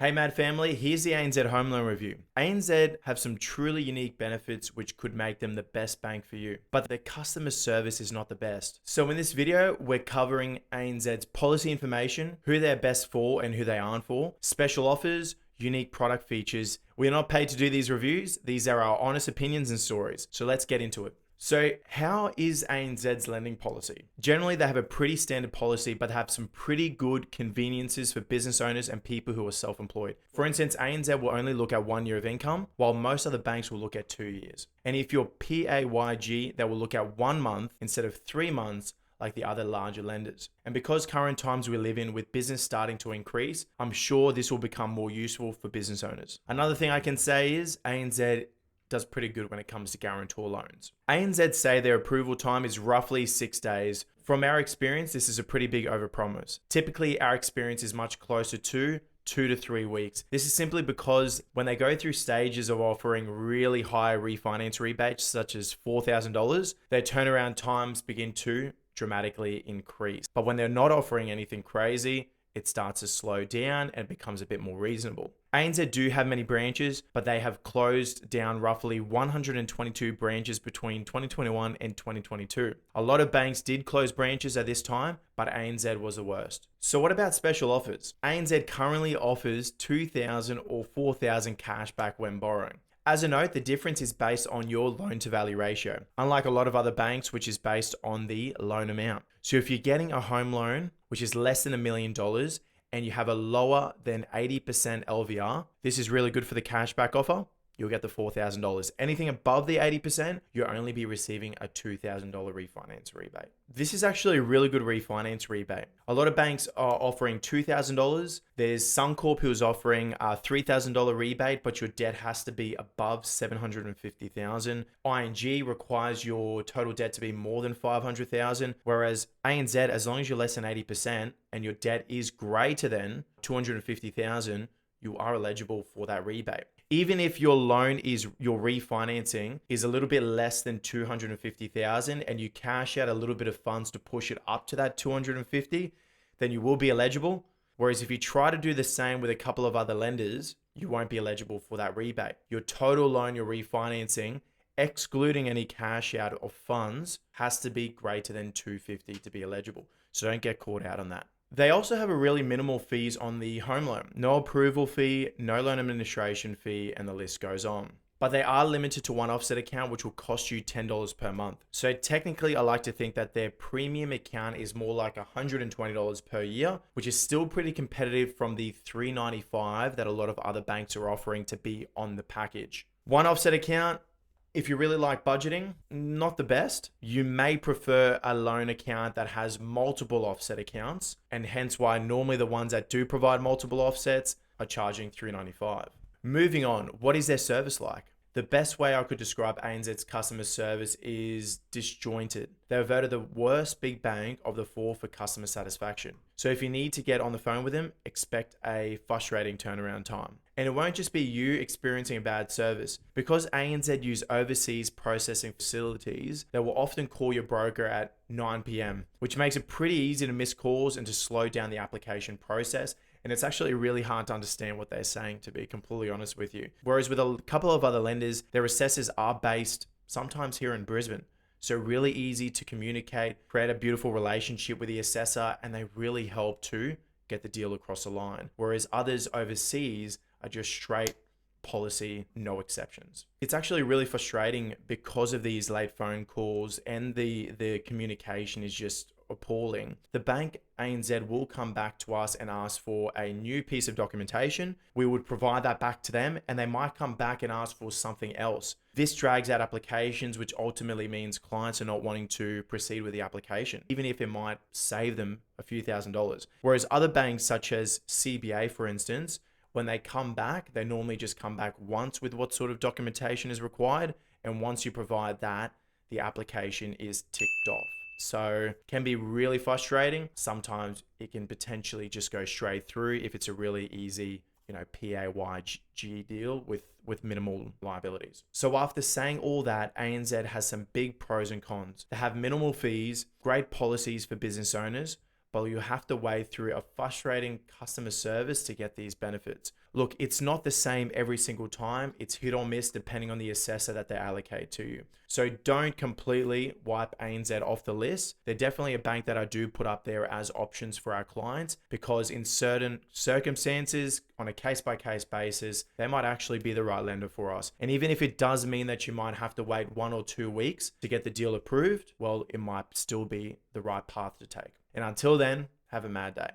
Hey Mad Family, here's the ANZ Home Loan Review. ANZ have some truly unique benefits which could make them the best bank for you, but their customer service is not the best. So in this video, we're covering ANZ's policy information, who they're best for and who they aren't for, special offers, unique product features. We're not paid to do these reviews. These are our honest opinions and stories. So let's get into it. So how is ANZ's lending policy? Generally, they have a pretty standard policy, but have some pretty good conveniences for business owners and people who are self-employed. For instance, ANZ will only look at 1 year of income, while most other banks will look at 2 years. And if you're PAYG, they will look at 1 month instead of 3 months, like the other larger lenders. And because current times we live in with business starting to increase, I'm sure this will become more useful for business owners. Another thing I can say is ANZ does pretty good when it comes to guarantor loans. ANZ say their approval time is roughly 6 days. From our experience, this is a pretty big overpromise. Typically, our experience is much closer to 2 to 3 weeks. This is simply because when they go through stages of offering really high refinance rebates, such as $4,000, their turnaround times begin to dramatically increase. But when they're not offering anything crazy, it starts to slow down and becomes a bit more reasonable. ANZ do have many branches, but they have closed down roughly 122 branches between 2021 and 2022. A lot of banks did close branches at this time, but ANZ was the worst. So what about special offers? ANZ currently offers 2,000 or 4,000 cash back when borrowing. As a note, the difference is based on your loan to value ratio, unlike a lot of other banks, which is based on the loan amount. So if you're getting a home loan, which is less than $1 million, and you have a lower than 80% LVR, this is really good for the cashback offer. You'll get the $4,000. Anything above the 80%, you'll only be receiving a $2,000 refinance rebate. This is actually a really good refinance rebate. A lot of banks are offering $2,000. There's Suncorp who's offering a $3,000 rebate, but your debt has to be above $750,000. ING requires your total debt to be more than $500,000, whereas ANZ, as long as you're less than 80% and your debt is greater than $250,000, you are eligible for that rebate. Even if your loan is your refinancing is a little bit less than 250,000 and you cash out a little bit of funds to push it up to that 250, then you will be eligible. Whereas if you try to do the same with a couple of other lenders, you won't be eligible for that rebate. Your total loan you're refinancing, excluding any cash out of funds, has to be greater than 250 to be eligible. So don't get caught out on that. They also have a really minimal fees on the home loan. No approval fee, no loan administration fee, and the list goes on. But they are limited to one offset account, which will cost you $10 per month. So technically, I like to think that their premium account is more like $120 per year, which is still pretty competitive from the $395 that a lot of other banks are offering to be on the package. One offset account, if you really like budgeting, not the best. You may prefer a loan account that has multiple offset accounts, and hence why normally the ones that do provide multiple offsets are charging $395. Moving on, what is their service like? The best way I could describe ANZ's customer service is disjointed. They're voted the worst big bank of the 4 for customer satisfaction. So if you need to get on the phone with them, expect a frustrating turnaround time. And it won't just be you experiencing a bad service. Because ANZ use overseas processing facilities, they will often call your broker at 9 p.m., which makes it pretty easy to miss calls and to slow down the application process. And it's actually really hard to understand what they're saying, to be completely honest with you. Whereas with a couple of other lenders, their assessors are based sometimes here in Brisbane. So really easy to communicate, create a beautiful relationship with the assessor, and they really help to get the deal across the line. Whereas others overseas are just straight policy, no exceptions. It's actually really frustrating because of these late phone calls and the communication is just appalling. The bank ANZ will come back to us and ask for a new piece of documentation. We would provide that back to them, and they might come back and ask for something else. This drags out applications, which ultimately means clients are not wanting to proceed with the application, even if it might save them a few $1,000s. Whereas other banks such as CBA, for instance, when they come back, they normally just come back once with what sort of documentation is required. And once you provide that, the application is ticked off. So can be really frustrating. Sometimes it can potentially just go straight through if it's a really easy, PAYG deal with minimal liabilities. So after saying all that, ANZ has some big pros and cons. They have minimal fees, great policies for business owners, but you have to wade through a frustrating customer service to get these benefits. look, it's not the same every single time. It's hit or miss depending on the assessor that they allocate to you. So don't completely wipe ANZ off the list. They're definitely a bank that I do put up there as options for our clients, because in certain circumstances, on a case-by-case basis, they might actually be the right lender for us. And even if it does mean that you might have to wait 1 or 2 weeks to get the deal approved, well, it might still be the right path to take. And until then, have a mad day.